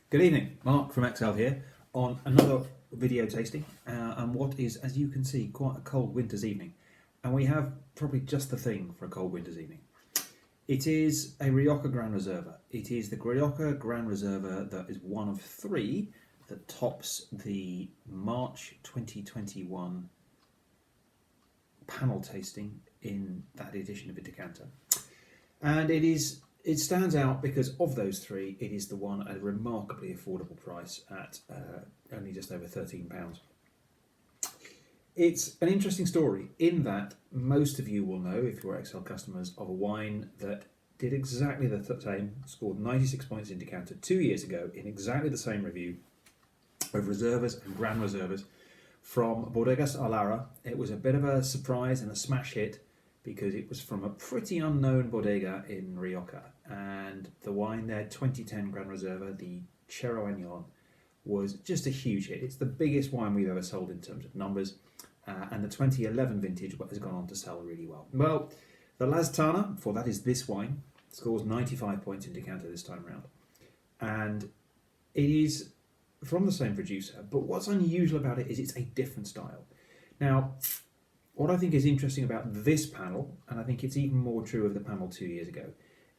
Good evening, Mark from XL here on another video tasting and what is, as you can see, quite a cold winter's evening. And we have probably just the thing for a cold winter's evening. It is a Rioja Gran Reserva. It is the Rioja Gran Reserva that is one of three that tops the March 2021 panel tasting in that edition of a decanter. And it stands out because of those three, it is the one at a remarkably affordable price at only just over £13. It's an interesting story in that most of you will know, if you're XL customers, of a wine that did exactly the same, scored 96 points in decanter 2 years ago in exactly the same review of Reservas and Gran Reservas from Bodegas Olarra. It was a bit of a surprise and a smash hit because it was from a pretty unknown bodega in Rioja, and the wine there, 2010 Gran Reserva, the Cerro Añón, was just a huge hit. It's the biggest wine we've ever sold in terms of numbers, and the 2011 vintage has gone on to sell really well. Well, the Laztana, for that is this wine, scores 95 points in decanter this time around, and it is from the same producer, but what's unusual about it is it's a different style. Now, what I think is interesting about this panel, and I think it's even more true of the panel 2 years ago,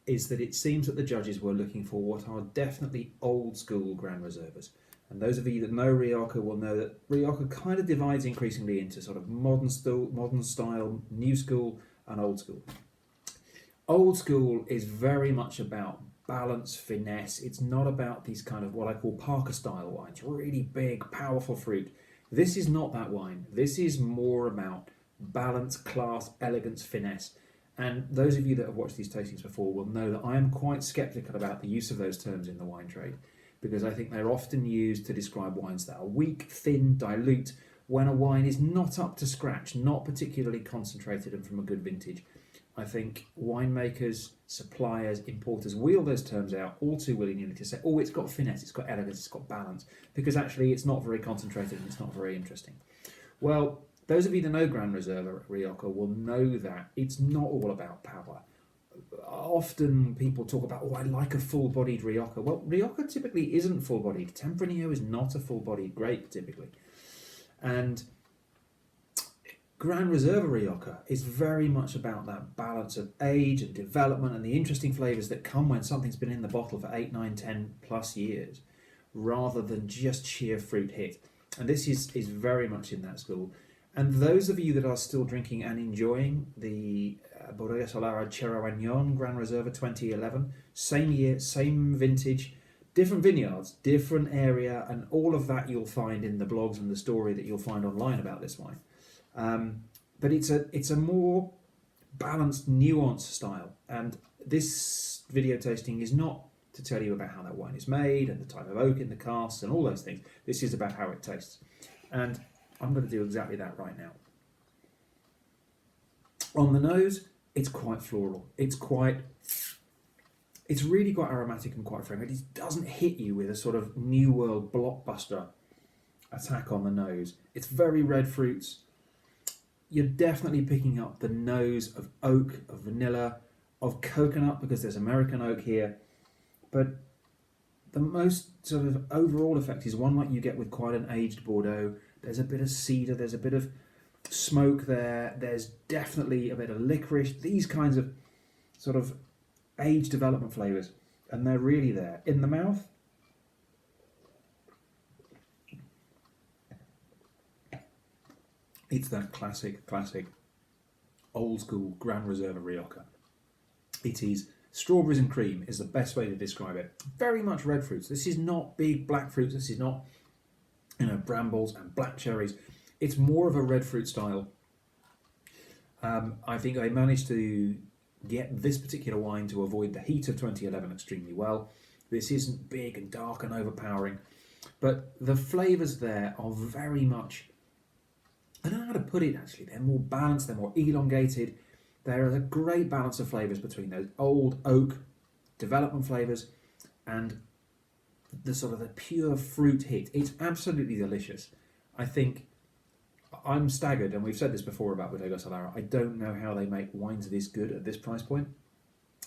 is that it seems that the judges were looking for what are definitely old school Gran Reservas. And those of you that know Rioja will know that Rioja kind of divides increasingly into sort of modern style, new school, and old school. Old school is very much about balance, finesse. It's not about these kind of what I call Parker style wines, really big, powerful fruit. This is not that wine. This is more about balance, class, elegance, finesse. And those of you that have watched these tastings before will know that I am quite sceptical about the use of those terms in the wine trade, because I think they're often used to describe wines that are weak, thin, dilute, when a wine is not up to scratch, not particularly concentrated and from a good vintage. I think winemakers, suppliers, importers wheel those terms out all too willy-nilly to say, oh, it's got finesse, it's got elegance, it's got balance, because actually it's not very concentrated and it's not very interesting. Well, those of you that know Gran Reserva at Rioja will know that it's not all about power. Often people talk about, oh, I like a full-bodied Rioja. Well, Rioja typically isn't full-bodied. Tempranillo is not a full-bodied grape, typically. And Gran Reserva Rioja is very much about that balance of age and development and the interesting flavours that come when something's been in the bottle for 8, 9, 10 plus years, rather than just sheer fruit hit. And this is very much in that school. And those of you that are still drinking and enjoying the Bodegas Olarra Cerro Añón Gran Reserva 2011, same year, same vintage, different vineyards, different area, and all of that you'll find in the blogs and the story that you'll find online about this wine. But it's a more balanced, nuanced style. And this video tasting is not to tell you about how that wine is made and the type of oak in the casks and all those things. This is about how it tastes. And I'm going to do exactly that right now. On the nose, it's quite floral. It's really quite aromatic and quite fragrant. It doesn't hit you with a sort of new world blockbuster attack on the nose. It's very red fruits. You're definitely picking up the nose of oak, of vanilla, of coconut, because there's American oak here. But the most sort of overall effect is one like you get with quite an aged Bordeaux. There's a bit of cedar, there's a bit of smoke there, there's definitely a bit of licorice, these kinds of sort of age development flavours, and they're really there. In the mouth, it's that classic, old school Gran Reserva Rioja. It is strawberries and cream is the best way to describe it. Very much red fruits. This is not big black fruits, this is not brambles and black cherries. It's more of a red fruit style. I think I managed to get this particular wine to avoid the heat of 2011 extremely well. This isn't big and dark and overpowering, but the flavours there are very much, I don't know how to put it actually, they're more balanced, they're more elongated. There is a great balance of flavours between those old oak development flavours and the sort of the pure fruit hit. It's absolutely delicious. I think I'm staggered, and we've said this before about Bodegas Olarra. I don't know how they make wines this good at this price point.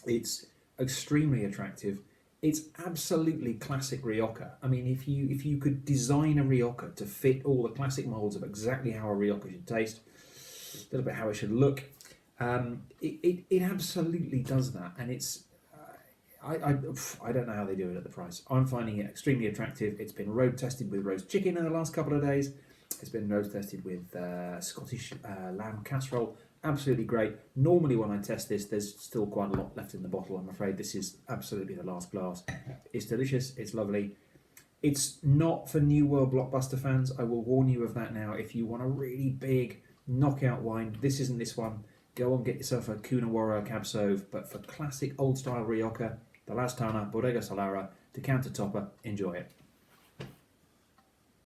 It's extremely attractive. It's absolutely classic Rioja. I mean, if you could design a Rioja to fit all the classic molds of exactly how a Rioja should taste, a little bit how it should look, it absolutely does that, and it's. I don't know how they do it at the price. I'm finding it extremely attractive. It's been road tested with roast chicken in the last couple of days. It's been road tested with Scottish lamb casserole. Absolutely great. Normally when I test this, there's still quite a lot left in the bottle. I'm afraid this is absolutely the last glass. It's delicious. It's lovely. It's not for New World Blockbuster fans. I will warn you of that now. If you want a really big knockout wine, this isn't this one. Go and get yourself a Coonawarra Cab Sauv. But for classic old style Rioja, the Laztana Bodegas Olarra Decanter Topper, enjoy it.